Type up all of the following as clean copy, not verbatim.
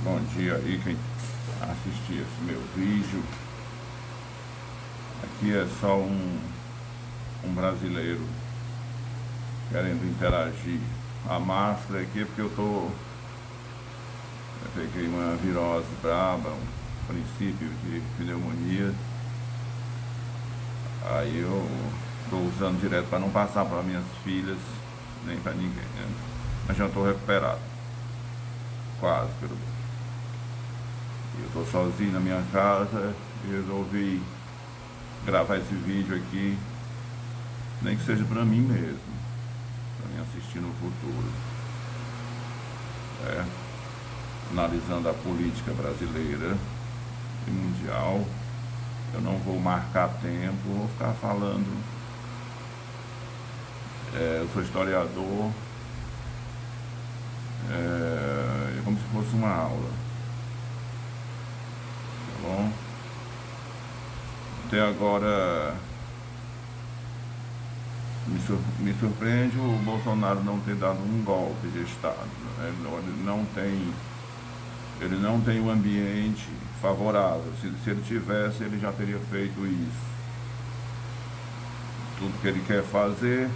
Bom dia aí quem assistir esse meu vídeo. Aqui é só um brasileiro querendo interagir. A máscara aqui é porque eu peguei uma virose braba, um princípio de pneumonia. Aí eu estou usando direto para não passar para minhas filhas, nem para ninguém, né? Mas já estou recuperado. Quase, pelo menos. Eu estou sozinho na minha casa e resolvi gravar esse vídeo aqui, nem que seja para mim mesmo, para mim assistir no futuro. Analisando a política brasileira e mundial. Eu não vou marcar tempo, vou ficar falando. Eu sou historiador, é como se fosse uma aula. Tá bom? Até agora me surpreende o Bolsonaro não ter dado um golpe de Estado. Ele não tem um ambiente favorável. Se ele tivesse, ele já teria feito isso. Tudo que ele quer fazer,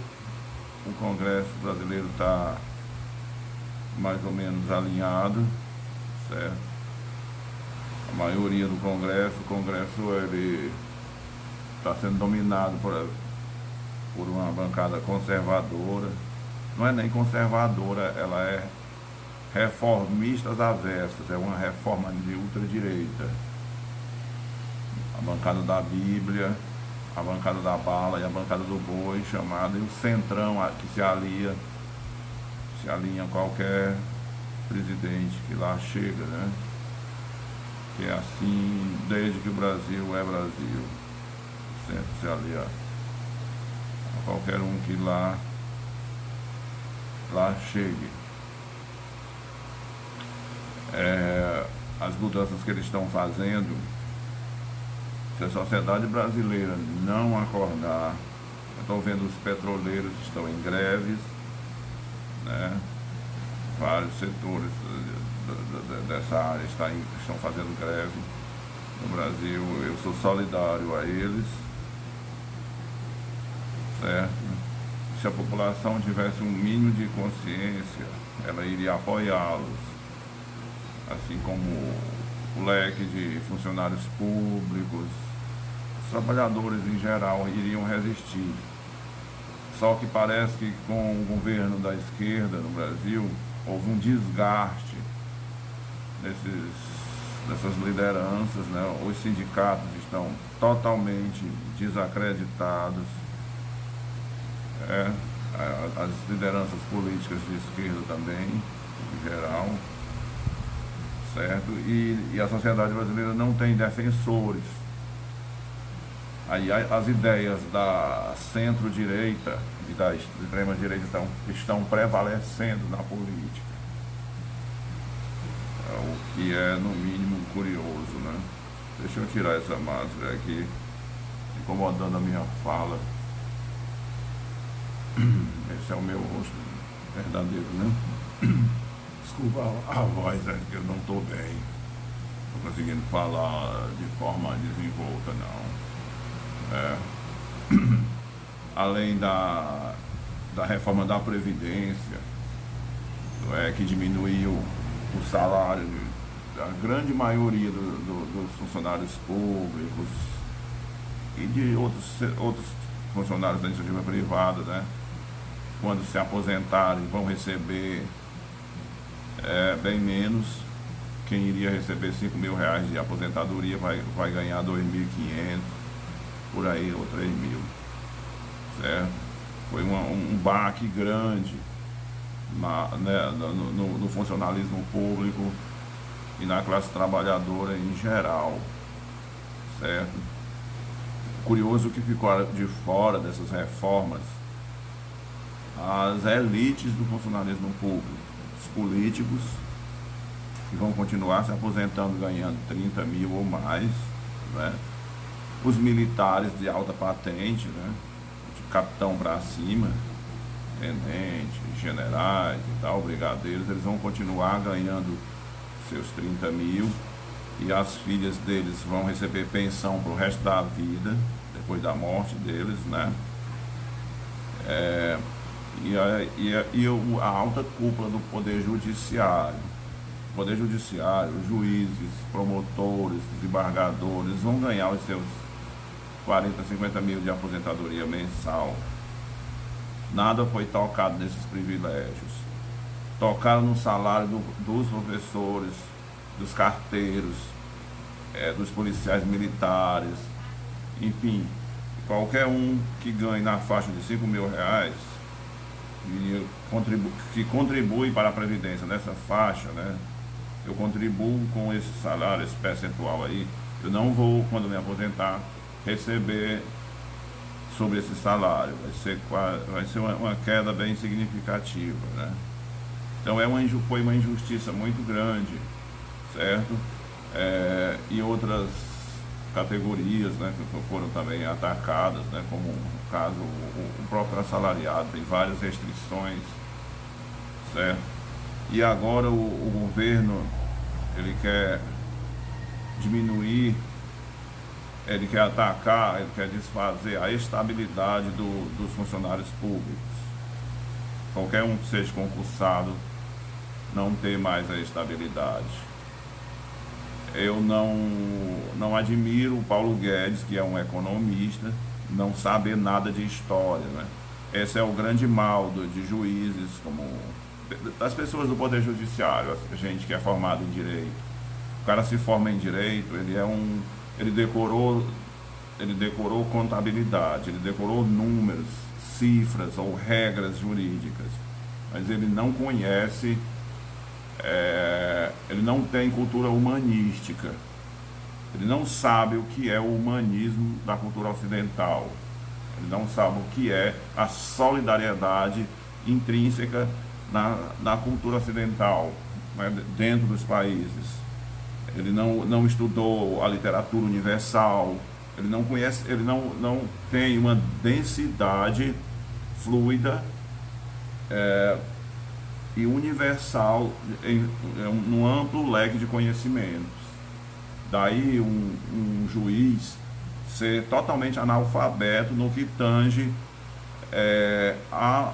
o Congresso brasileiro está mais ou menos alinhado, certo? A maioria do Congresso, ele está sendo dominado por uma bancada conservadora. Não é nem conservadora, ela é reformistas avessas, é uma reforma de ultradireita. A bancada da Bíblia, a bancada da bala e a bancada do boi, chamada, e o centrão que se alinha a qualquer presidente que lá chega, né? Que é assim desde que o Brasil é Brasil. O centro se alia a qualquer um que lá chegue. As mudanças que eles estão fazendo, se a sociedade brasileira não acordar, eu estou vendo os petroleiros que estão em greves, né? Vários setores dessa área estão fazendo greve no Brasil. Eu sou solidário a eles, certo? Se a população tivesse um mínimo de consciência, ela iria apoiá-los, assim como o leque de funcionários públicos, os trabalhadores em geral iriam resistir. Só que parece que com o governo da esquerda no Brasil, houve um desgaste dessas lideranças, né? Os sindicatos estão totalmente desacreditados. As lideranças políticas de esquerda também, em geral, certo? E a sociedade brasileira não tem defensores. Aí as ideias da centro-direita e da extrema-direita estão prevalecendo na política. O que é, no mínimo, curioso, né? Deixa eu tirar essa máscara aqui, incomodando a minha fala. Esse é o meu rosto verdadeiro, né? Desculpa a voz, que eu não estou bem. Não estou conseguindo falar de forma desenvolta, não. Além da reforma da Previdência, que diminuiu o salário da grande maioria dos funcionários públicos e de outros funcionários da iniciativa privada, né? Quando se aposentarem, vão receber bem menos. Quem iria receber R$5.000 de aposentadoria vai ganhar R$2.500, por aí, ou 3.000, certo? Foi um baque grande no funcionalismo público e na classe trabalhadora em geral, certo? Curioso que ficou de fora dessas reformas as elites do funcionalismo público, os políticos, que vão continuar se aposentando ganhando 30 mil ou mais, né? Os militares de alta patente, né? De capitão para cima, tenente, generais e tal, brigadeiros, eles vão continuar ganhando seus 30 mil, e as filhas deles vão receber pensão para o resto da vida, depois da morte deles, né? A alta cúpula do Poder Judiciário, os juízes, promotores, desembargadores, vão ganhar os seus 40, 50 mil de aposentadoria mensal. Nada foi tocado nesses privilégios. Tocaram no salário dos professores, dos carteiros, dos policiais militares, enfim, qualquer um que ganhe na faixa de 5 mil reais, que contribui para a Previdência nessa faixa, né? Eu contribuo com esse salário, esse percentual aí. Eu não vou, quando me aposentar, receber sobre esse salário. Vai ser uma queda bem significativa, né? Então foi uma injustiça muito grande, certo? E outras categorias, né, que foram também atacadas, né, como no caso o próprio assalariado, tem várias restrições, certo? E agora o governo, ele quer diminuir, ele quer atacar, ele quer desfazer a estabilidade dos funcionários públicos. Qualquer um que seja concursado não ter mais a estabilidade. Eu não admiro o Paulo Guedes, que é um economista, não saber nada de história, né? Esse é o grande mal de juízes, como das pessoas do Poder Judiciário, a gente que é formado em Direito. O cara se forma em Direito, ele decorou contabilidade, ele decorou números, cifras ou regras jurídicas, mas ele não conhece, ele não tem cultura humanística, ele não sabe o que é o humanismo da cultura ocidental, ele não sabe o que é a solidariedade intrínseca na cultura ocidental, né, dentro dos países. Ele não estudou a literatura universal, ele não conhece, ele não tem uma densidade fluida e universal num amplo leque de conhecimentos. Daí um juiz ser totalmente analfabeto no que tange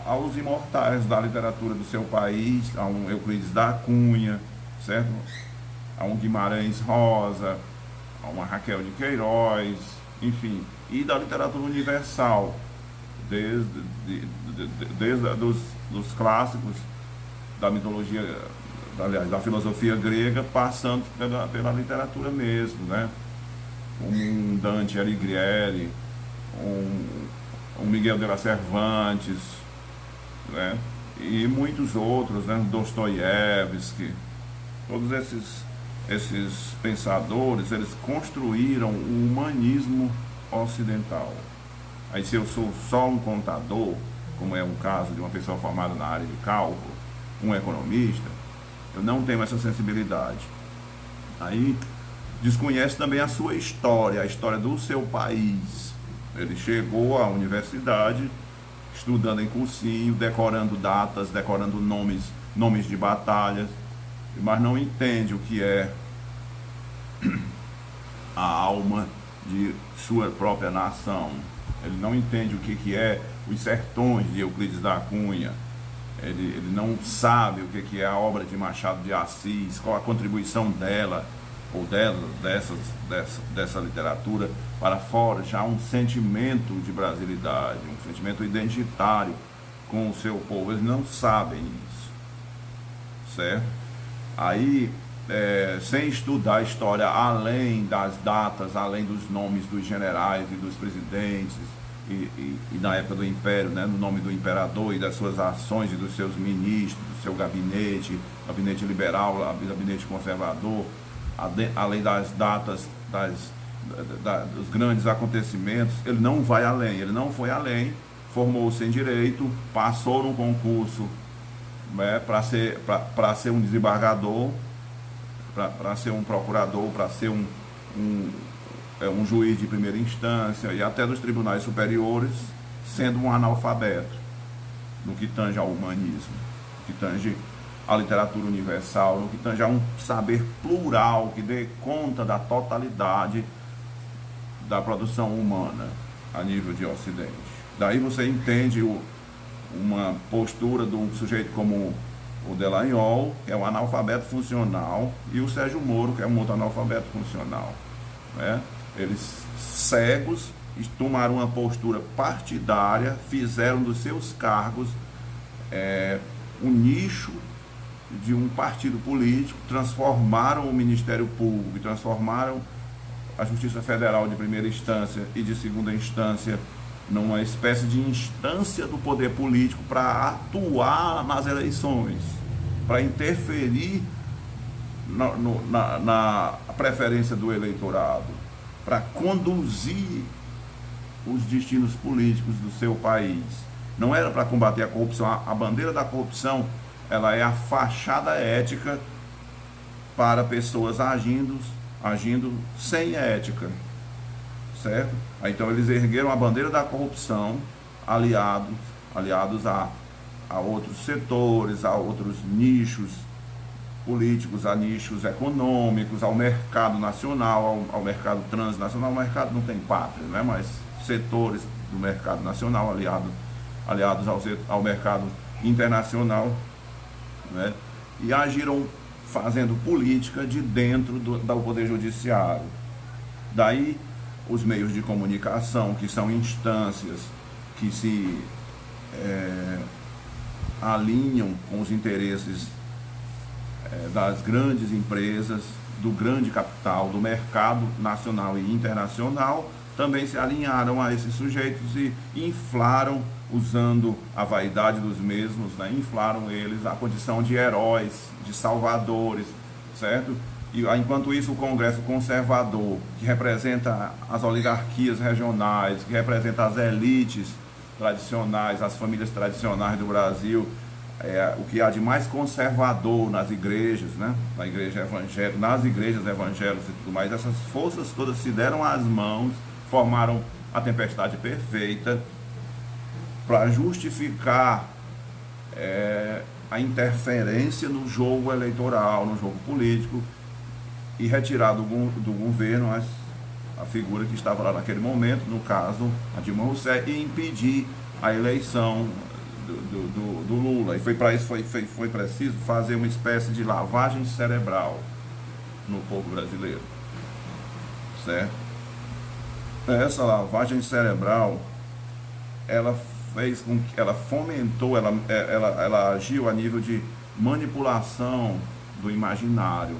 aos imortais da literatura do seu país, a um Euclides da Cunha, certo? A um Guimarães Rosa, a uma Raquel de Queiroz, enfim, e da literatura universal, desde dos clássicos da mitologia, aliás, da filosofia grega, passando pela literatura mesmo, né? Um Dante Alighieri, um Miguel de la Cervantes, né? E muitos outros, né? Dostoiévski, todos esses pensadores, eles construíram o humanismo ocidental. Aí se eu sou só um contador, como é um caso de uma pessoa formada na área de cálculo, um economista, eu não tenho essa sensibilidade. Aí desconhece também a sua história, a história do seu país. Ele chegou à universidade, estudando em cursinho, decorando datas, decorando nomes de batalhas, mas não entende o que é a alma de sua própria nação. Ele não entende o que é os sertões de Euclides da Cunha. Ele não sabe o que é a obra de Machado de Assis, qual a contribuição dela ou dessa literatura para forjar um sentimento de brasilidade, um sentimento identitário com o seu povo. Eles não sabem isso, certo? Aí, sem estudar a história além das datas, além dos nomes dos generais e dos presidentes, e na época do Império, né, no nome do imperador e das suas ações e dos seus ministros, do seu gabinete liberal, gabinete conservador, além das datas, dos grandes acontecimentos, ele não vai além, ele não foi além, formou-se em Direito, passou num concurso, né, para ser um desembargador, para ser um procurador, para ser um juiz de primeira instância e até dos tribunais superiores, sendo um analfabeto no que tange ao humanismo, no que tange a literatura universal, no que tange a um saber plural que dê conta da totalidade da produção humana a nível de Ocidente. Daí você entende uma postura de um sujeito como o Dallagnol, que é um analfabeto funcional, e o Sérgio Moro, que é um outro analfabeto funcional, né? Eles, cegos, tomaram uma postura partidária, fizeram dos seus cargos um nicho de um partido político, transformaram o Ministério Público, transformaram a Justiça Federal de primeira instância e de segunda instância numa espécie de instância do poder político para atuar nas eleições, para interferir na preferência do eleitorado, para conduzir os destinos políticos do seu país. Não era para combater a corrupção. A bandeira da corrupção, ela é a fachada ética para pessoas agindo sem ética, certo? Então eles ergueram a bandeira da corrupção, aliados a outros setores, a outros nichos políticos, a nichos econômicos, ao mercado nacional, ao mercado transnacional. O mercado não tem pátria, né? Mas setores do mercado nacional aliados ao mercado internacional, né? E agiram fazendo política de dentro do Poder Judiciário. Daí os meios de comunicação, que são instâncias que se alinham com os interesses das grandes empresas, do grande capital, do mercado nacional e internacional, também se alinharam a esses sujeitos e inflaram, usando a vaidade dos mesmos, né? Inflaram eles a condição de heróis, de salvadores, certo? E enquanto isso, o Congresso conservador, que representa as oligarquias regionais, que representa as elites tradicionais, as famílias tradicionais do Brasil, o que há de mais conservador nas igrejas, né? Na igreja evangélica, nas igrejas evangélicas e tudo mais, essas forças todas se deram às mãos, formaram a tempestade perfeita para justificar a interferência no jogo eleitoral, no jogo político, e retirar do governo a figura que estava lá naquele momento, no caso a Dilma Rousseff, e impedir a eleição do Lula. E foi para isso foi preciso fazer uma espécie de lavagem cerebral no povo brasileiro, certo? Essa lavagem cerebral, ela fez com que ela fomentou, ela agiu a nível de manipulação do imaginário.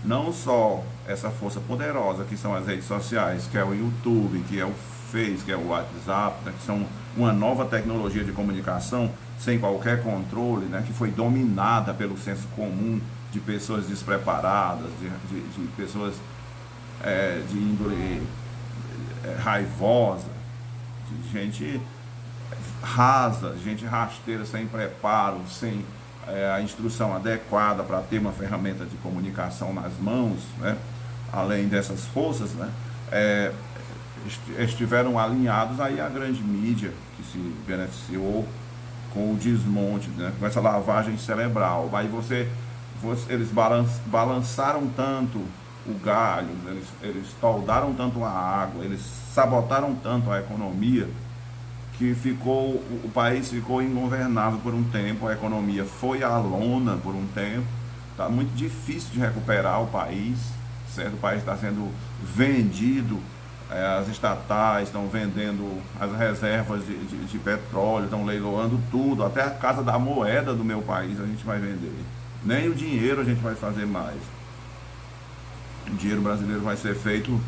Não só essa força poderosa que são as redes sociais, que é o YouTube, que é o Face, que é o WhatsApp, né, que são uma nova tecnologia de comunicação sem qualquer controle, né, que foi dominada pelo senso comum de pessoas despreparadas, de pessoas de índole raivosa, de gente rasa, gente rasteira, sem preparo, sem a instrução adequada para ter uma ferramenta de comunicação nas mãos, né? Além dessas forças, né? Estiveram alinhados aí a grande mídia, que se beneficiou com o desmonte, né? Com essa lavagem cerebral. Aí eles balançaram tanto o galho, eles toldaram tanto a água, eles sabotaram tanto a economia, que o país ficou ingovernável por um tempo, a economia foi à lona por um tempo, está muito difícil de recuperar o país, certo? O país está sendo vendido, as estatais estão vendendo as reservas de petróleo, estão leiloando tudo, até a Casa da Moeda do meu país a gente vai vender, nem o dinheiro a gente vai fazer mais. O dinheiro brasileiro vai ser feito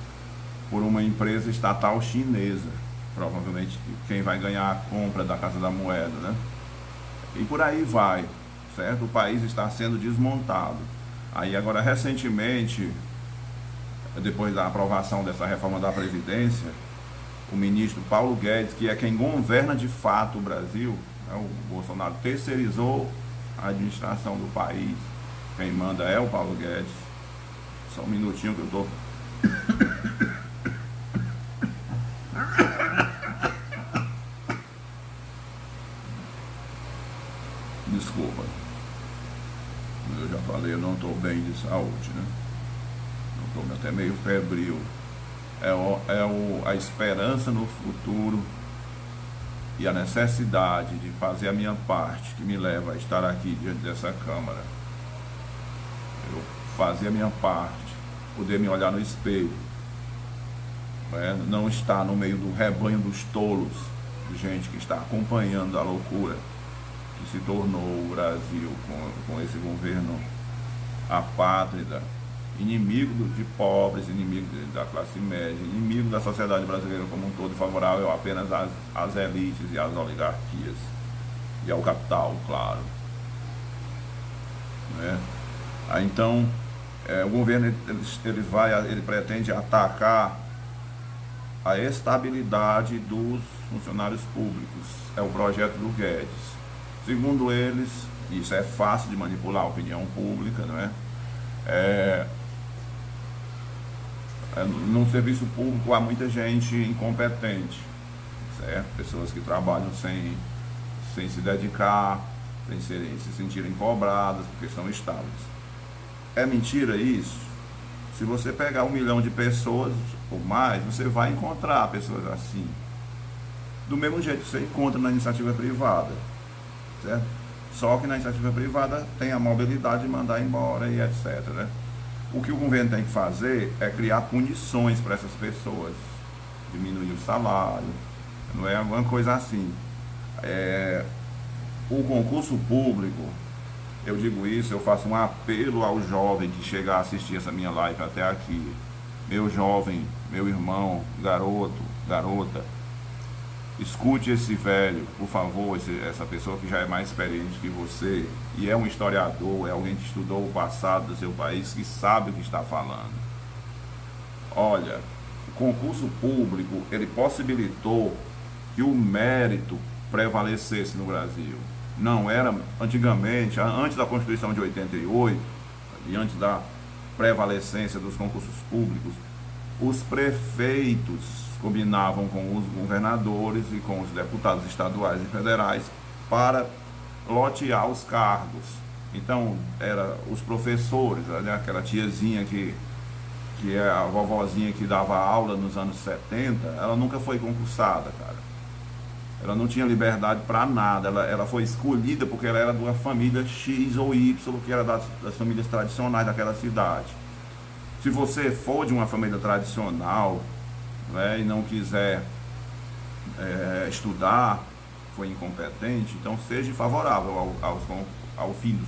por uma empresa estatal chinesa, provavelmente quem vai ganhar a compra da Casa da Moeda, né? E por aí vai, certo? O país está sendo desmontado. Aí agora, recentemente, depois da aprovação dessa reforma da Previdência, o ministro Paulo Guedes, que é quem governa de fato o Brasil, né? O Bolsonaro terceirizou a administração do país, quem manda é o Paulo Guedes. Só um minutinho que eu tô... Desculpa. Eu já falei, eu não estou bem de saúde, né? Eu estou até meio febril. A esperança no futuro e a necessidade de fazer a minha parte que me leva a estar aqui diante dessa câmara. Eu fazer a minha parte, poder me olhar no espelho, né? Não estar no meio do rebanho dos tolos, de gente que está acompanhando a loucura que se tornou o Brasil com esse governo apátrida, inimigo de pobres, inimigo da classe média, inimigo da sociedade brasileira como um todo, favorável apenas às elites e às oligarquias e ao capital, claro, né? Então, o governo ele pretende atacar a estabilidade dos funcionários públicos. É o projeto do Guedes. Segundo eles, isso é fácil de manipular a opinião pública, não é? No serviço público há muita gente incompetente, certo? Pessoas que trabalham sem se dedicar, sem se sentirem cobradas, porque são estáveis. É mentira isso? Se você pegar 1 milhão de pessoas ou mais, você vai encontrar pessoas assim. Do mesmo jeito que você encontra na iniciativa privada, certo? Só que na iniciativa privada tem a mobilidade de mandar embora e etc, né? O que o governo tem que fazer é criar punições para essas pessoas, diminuir o salário, não é alguma coisa assim. O concurso público, eu digo isso, eu faço um apelo ao jovem que chegar a assistir essa minha live até aqui. Meu jovem, meu irmão, garoto, garota, escute esse velho, por favor, essa pessoa que já é mais experiente que você, e é um historiador, é alguém que estudou o passado do seu país, que sabe o que está falando. Olha, o concurso público, ele possibilitou que o mérito prevalecesse no Brasil. Não era, antigamente, antes da Constituição de 88, e antes da prevalecência dos concursos públicos, os prefeitos combinavam com os governadores e com os deputados estaduais e federais para lotear os cargos. Então, era os professores, né, aquela tiazinha que é a vovozinha que dava aula nos anos 70, ela nunca foi concursada, cara. Ela não tinha liberdade para nada, ela foi escolhida porque ela era de uma família X ou Y, que era das famílias tradicionais daquela cidade. Se você for de uma família tradicional, né, e não quiser estudar, foi incompetente, então seja favorável ao fim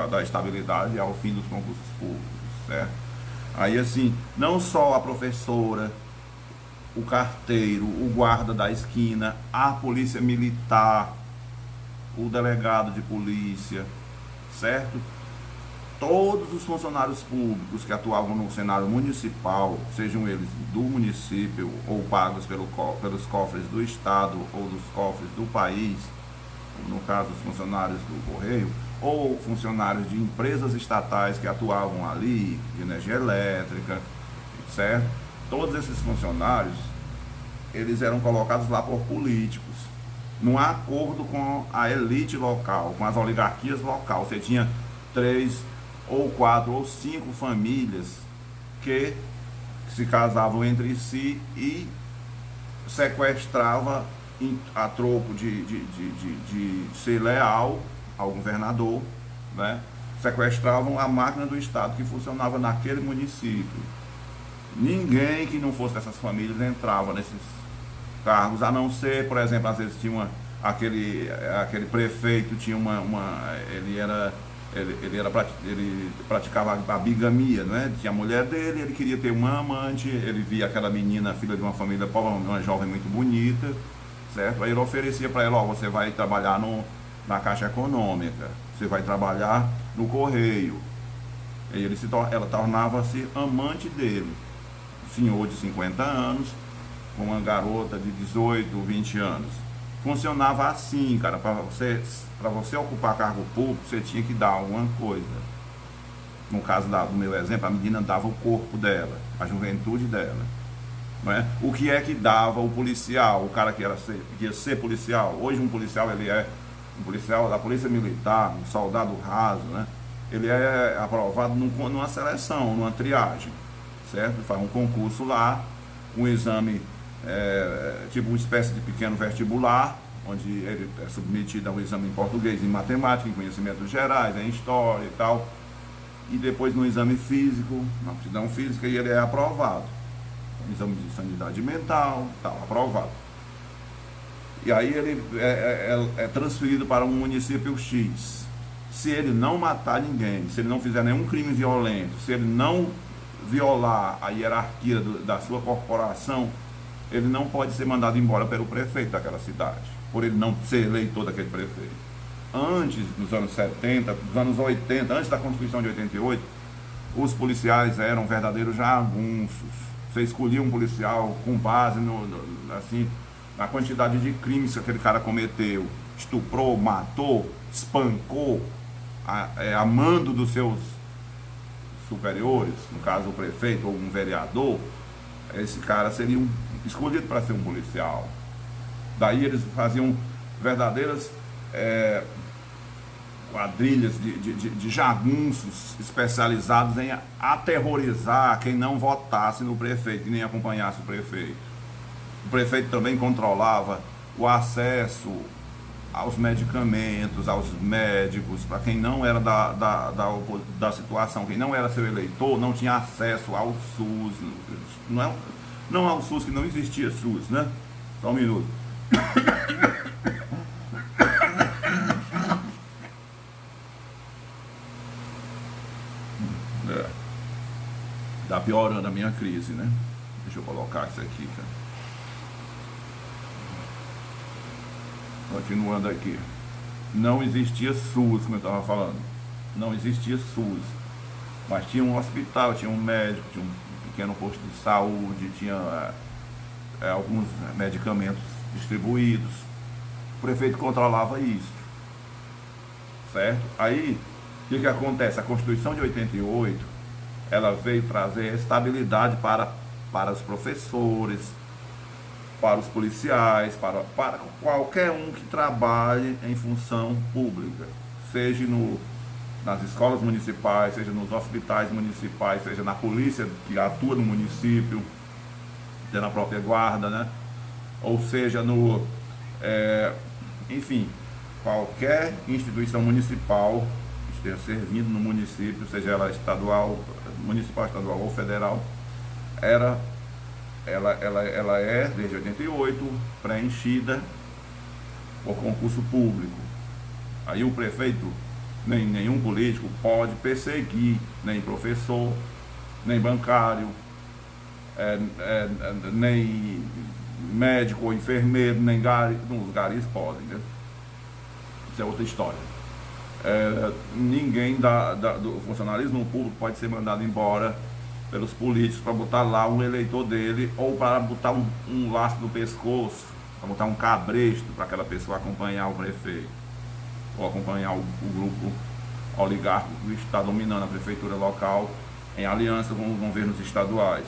da estabilidade e ao fim dos concursos públicos, certo? Aí assim, não só a professora, o carteiro, o guarda da esquina, a polícia militar, o delegado de polícia, certo? Todos os funcionários públicos que atuavam no cenário municipal, sejam eles do município ou pagos pelos cofres do estado ou dos cofres do país, no caso os funcionários do Correio, ou funcionários de empresas estatais que atuavam ali, de energia elétrica, certo? Todos esses funcionários, eles eram colocados lá por políticos, num acordo com a elite local, com as oligarquias locais. Você tinha 3 ou 4 ou 5 famílias que se casavam entre si e sequestrava a troco de ser leal ao governador, né? Sequestravam a máquina do Estado que funcionava naquele município. Ninguém que não fosse dessas famílias entrava nesses cargos, a não ser, por exemplo, às vezes tinha aquele prefeito tinha ele praticava a bigamia, né? Tinha a mulher dele, ele queria ter uma amante, ele via aquela menina, filha de uma família pobre, uma jovem muito bonita, certo? Aí ele oferecia para ela, ó, você vai trabalhar na Caixa Econômica, você vai trabalhar no Correio. E ela tornava-se amante dele, senhor de 50 anos, com uma garota de 18, 20 anos. Funcionava assim, cara, para você ocupar cargo público, você tinha que dar alguma coisa. No caso do meu exemplo, a menina dava o corpo dela, a juventude dela. Não é? O que é que dava o policial, o cara que ia ser policial? Hoje um policial, ele é um policial da polícia militar, um soldado raso, né? ele é aprovado numa seleção, numa triagem, certo? Faz um concurso lá, um exame, tipo uma espécie de pequeno vestibular, onde ele é submetido a um exame em português, em matemática, em conhecimentos gerais, em história e tal, e depois no exame físico, na aptidão física, e ele é aprovado. Um exame de sanidade mental, tal, aprovado. E aí ele é transferido para um município X. Se ele não matar ninguém, se ele não fizer nenhum crime violento, se ele não violar a hierarquia da sua corporação, ele não pode ser mandado embora pelo prefeito daquela cidade, por ele não ser eleitor daquele prefeito. Antes dos anos 70, dos anos 80, antes da Constituição de 88, os policiais eram verdadeiros jagunços. Você escolhia um policial com base assim, na quantidade de crimes que aquele cara cometeu. Estuprou, matou, espancou, a mando dos seus superiores, no caso o prefeito ou um vereador. Esse cara seria escolhido para ser um policial. Daí eles faziam verdadeiras quadrilhas de jagunços especializados em aterrorizar quem não votasse no prefeito e nem acompanhasse o prefeito. O prefeito também controlava o acesso aos medicamentos, aos médicos, para quem não era da situação, quem não era seu eleitor, não tinha acesso ao SUS, não ao SUS, que não existia SUS, né? Só um minuto. Tá piorando a minha crise, né? Deixa eu colocar isso aqui, cara. Continuando aqui. Não existia SUS, como eu estava falando. Não existia SUS. Mas tinha um hospital, tinha um médico, tinha um pequeno posto de saúde, tinha alguns medicamentos distribuídos. O prefeito controlava isso. Certo? Aí, o que acontece? A Constituição de 88, ela veio trazer estabilidade para os professores, para os policiais, para qualquer um que trabalhe em função pública, seja nas escolas municipais, seja nos hospitais municipais, seja na polícia que atua no município, seja na própria guarda, né? Ou seja enfim, qualquer instituição municipal que esteja servindo no município, seja ela estadual, municipal, estadual ou federal, ela é, desde 88, preenchida por concurso público. Aí o prefeito, nem nenhum político pode perseguir, nem professor, nem bancário, nem médico ou enfermeiro, nem gari. Os garis podem, né? Isso é outra história. Ninguém do funcionalismo público pode ser mandado embora pelos políticos para botar lá um eleitor dele, ou para botar um laço no pescoço, para botar um cabresto para aquela pessoa acompanhar o prefeito, ou acompanhar o grupo oligárquico que está dominando a prefeitura local em aliança com os governos estaduais.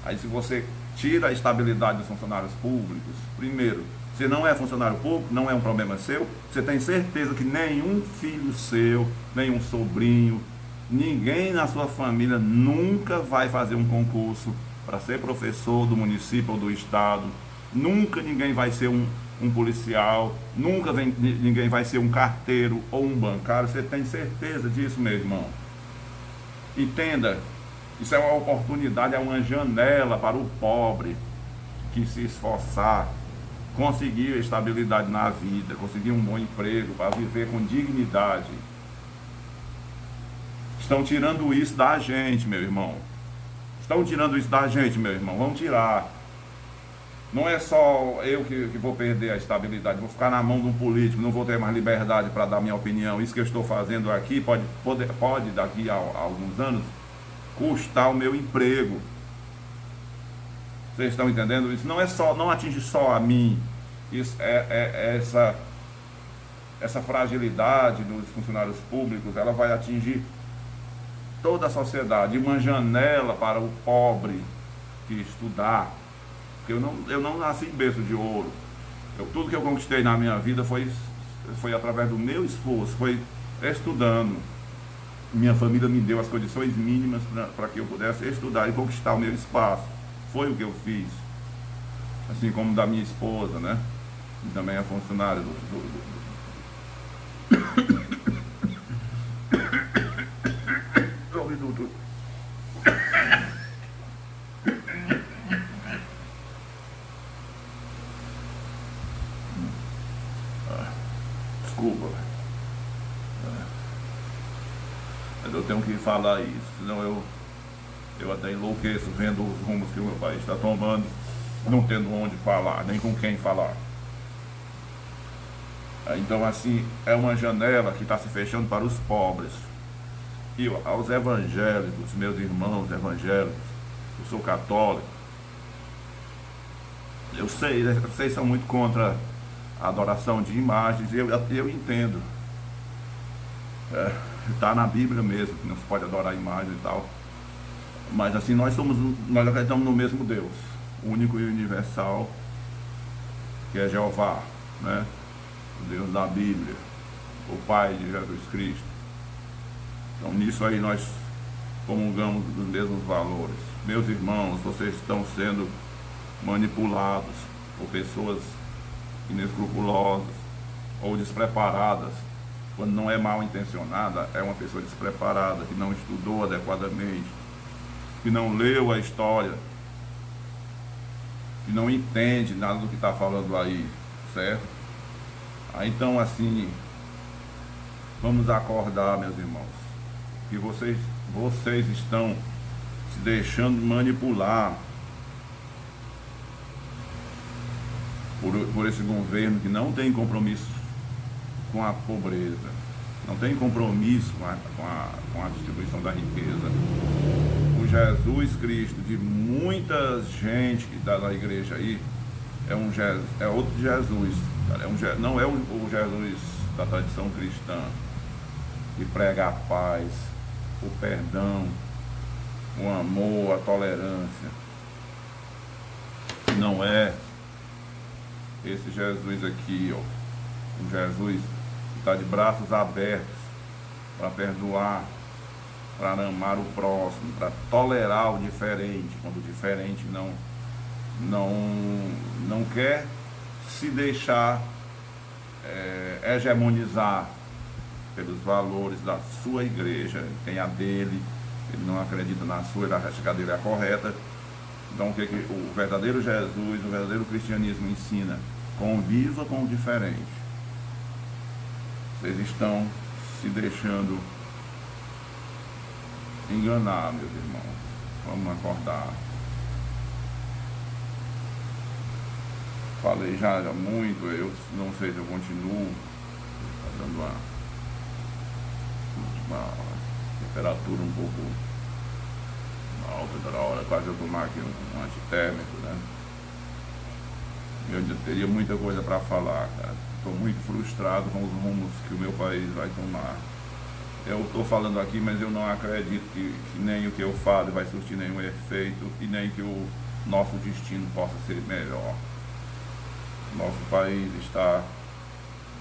Aí, se você tira a estabilidade dos funcionários públicos, primeiro, você não é funcionário público, não é um problema seu, você tem certeza que nenhum filho seu, nenhum sobrinho, ninguém na sua família nunca vai fazer um concurso para ser professor do município ou do estado, nunca ninguém vai ser um policial, nunca ninguém vai ser um carteiro ou um bancário. Você tem certeza disso, meu irmão? Entenda, isso é uma oportunidade, é uma janela para o pobre que se esforçar, conseguir estabilidade na vida, conseguir um bom emprego, para viver com dignidade. Estão tirando isso da gente, meu irmão. Estão tirando isso da gente, meu irmão. Vão tirar. Não é só eu que vou perder a estabilidade, vou ficar na mão de um político, não vou ter mais liberdade para dar minha opinião. Isso que eu estou fazendo aqui pode daqui a alguns anos, custar o meu emprego. Vocês estão entendendo? Isso não atinge só a mim. Isso essa fragilidade dos funcionários públicos, ela vai atingir toda a sociedade. Uma janela para o pobre que estudar. Porque eu não nasci em berço de ouro. Tudo que eu conquistei na minha vida foi através do meu esforço, foi estudando. minha família me deu as condições mínimas para que eu pudesse estudar e conquistar o meu espaço. Foi o que eu fiz. Assim como da minha esposa, né? Que também é funcionária do desculpa, mas eu tenho que falar isso, senão eu até enlouqueço vendo os rumos que o meu país está tomando, não tendo onde falar, nem com quem falar. Então, assim, é uma janela que está se fechando para os pobres. E aos evangélicos, meus irmãos evangélicos, eu sou católico, eu sei, vocês são muito contra a adoração de imagens, eu entendo. Está na Bíblia mesmo, que não se pode adorar imagens e tal. Mas assim, nós acreditamos no mesmo Deus, único e universal, que é Jeová, né? O Deus da Bíblia, o Pai de Jesus Cristo. Então nisso aí nós comungamos dos mesmos valores. Meus irmãos, vocês estão sendo manipulados por pessoas inescrupulosas ou despreparadas. Quando não é mal intencionada, é uma pessoa despreparada, que não estudou adequadamente, que não leu a história, que não entende nada do que está falando aí, certo? Então assim, vamos acordar, meus irmãos, que vocês estão se deixando manipular por esse governo que não tem compromisso com a pobreza, não tem compromisso com a distribuição da riqueza. O Jesus Cristo de muita gente que está na igreja aí é outro Jesus, cara. Não é o Jesus da tradição cristã, que prega a paz, o perdão, o amor, a tolerância. Não é esse Jesus aqui, ó, um Jesus que está de braços abertos para perdoar, para amar o próximo, para tolerar o diferente, quando o diferente não quer se deixar hegemonizar pelos valores da sua igreja. Tem a dele, ele não acredita na sua, ele acha que a dele é a correta. Então o que o verdadeiro Jesus, o verdadeiro cristianismo ensina? Conviva com o diferente. Vocês estão se deixando enganar, meus irmãos. Vamos acordar. Falei já muito, eu não sei se eu continuo. Está dando uma temperatura um pouco alta da hora, quase eu tomar aqui um antitérmico, né? Eu ainda teria muita coisa para falar, cara. Estou muito frustrado com os rumos que o meu país vai tomar. Eu estou falando aqui, mas eu não acredito que nem o que eu falo vai surtir nenhum efeito e nem que o nosso destino possa ser melhor. Nosso país está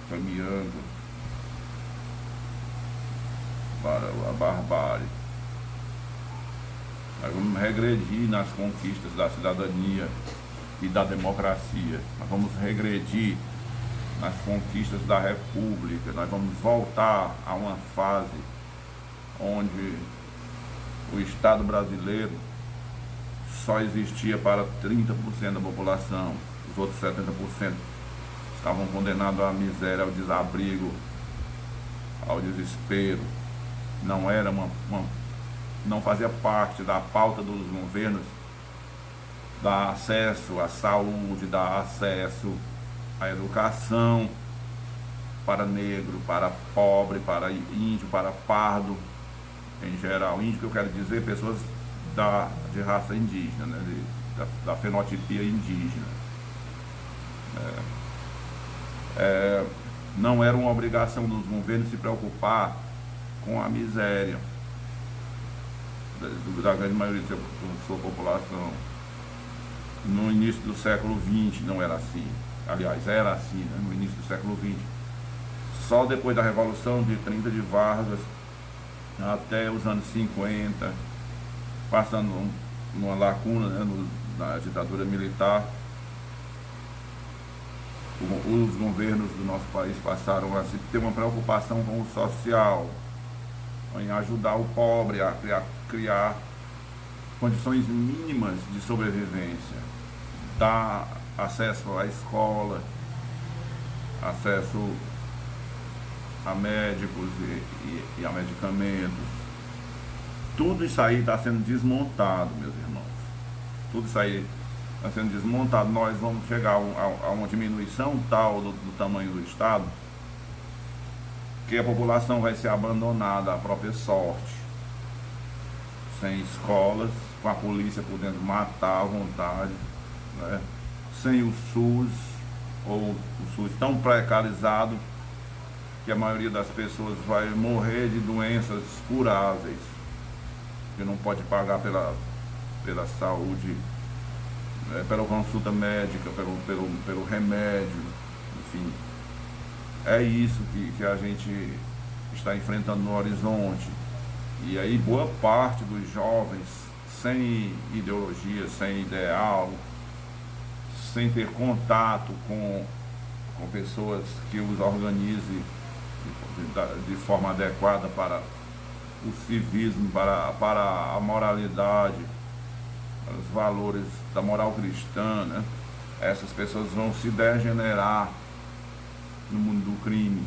caminhando para a barbárie. Nós vamos regredir nas conquistas da cidadania e da democracia. Nós vamos regredir nas conquistas da república. Nós vamos voltar a uma fase onde o Estado brasileiro só existia para 30% da população. Os outros 70% estavam condenados à miséria, ao desabrigo, ao desespero. Não era não fazia parte da pauta dos governos dar acesso à saúde, dar acesso à educação para negro, para pobre, para índio, para pardo em geral. Índio que eu quero dizer pessoas de raça indígena, né? da fenotipia indígena. Não era uma obrigação dos governos se preocupar com a miséria da grande maioria da sua população. No início do século XX não era assim. Aliás, era assim, né? No início do século XX. Só depois da Revolução de 30 de Vargas até os anos 50, passando numa lacuna, né, na ditadura militar. Os governos do nosso país passaram a ter uma preocupação com o social, em ajudar o pobre a criar condições mínimas de sobrevivência, dar acesso à escola, acesso a médicos e a medicamentos. Tudo isso aí está sendo desmontado, meus irmãos. Tudo isso aí está sendo desmontado. Nós vamos chegar a uma diminuição tal do tamanho do Estado que a população vai ser abandonada à própria sorte, sem escolas, com a polícia podendo matar à vontade, né? Sem o SUS, ou o SUS tão precarizado que a maioria das pessoas vai morrer de doenças curáveis, que não pode pagar pela saúde, pela consulta médica, pelo remédio, enfim. É isso que a gente está enfrentando no horizonte. E aí boa parte dos jovens, sem ideologia, sem ideal, sem ter contato com pessoas que os organizem de forma adequada para o civismo, para a moralidade, para os valores da moral cristã, né? Essas pessoas vão se degenerar no mundo do crime.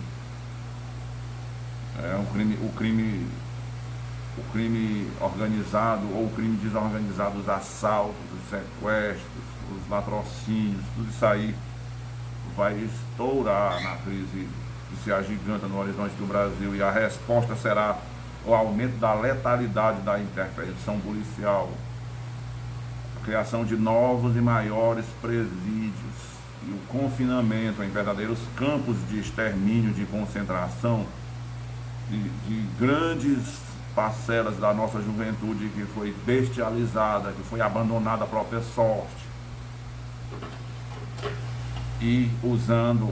O crime organizado ou o crime desorganizado, os assaltos, os sequestros, os latrocínios, tudo isso aí vai estourar na crise que se agiganta no horizonte do Brasil, e a resposta será o aumento da letalidade da intervenção policial, a criação de novos e maiores presídios e o confinamento em verdadeiros campos de extermínio, de concentração de grandes parcelas da nossa juventude que foi bestializada, que foi abandonada à própria sorte, e usando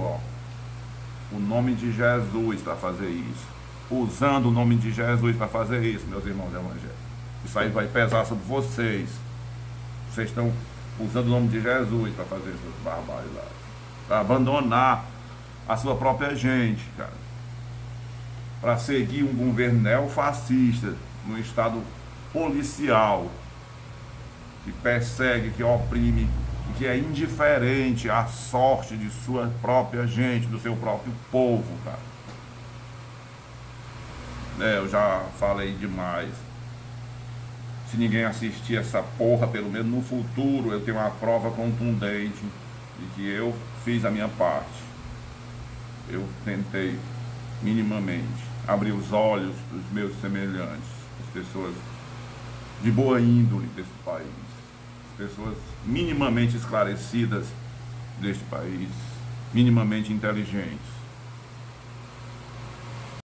o nome de Jesus para fazer isso. Usando o nome de Jesus para fazer isso, meus irmãos evangélicos. Isso aí vai pesar sobre vocês. Vocês estão usando o nome de Jesus para fazer essas barbaridades, para abandonar a sua própria gente, cara, para seguir um governo neofascista no estado policial, que persegue, que oprime, e que é indiferente à sorte de sua própria gente, do seu próprio povo, cara. Eu já falei demais. Se ninguém assistir essa porra, pelo menos no futuro, eu tenho uma prova contundente de que eu fiz a minha parte. Eu tentei, minimamente, abrir os olhos dos meus semelhantes, as pessoas de boa índole desse país, as pessoas minimamente esclarecidas deste país, minimamente inteligentes.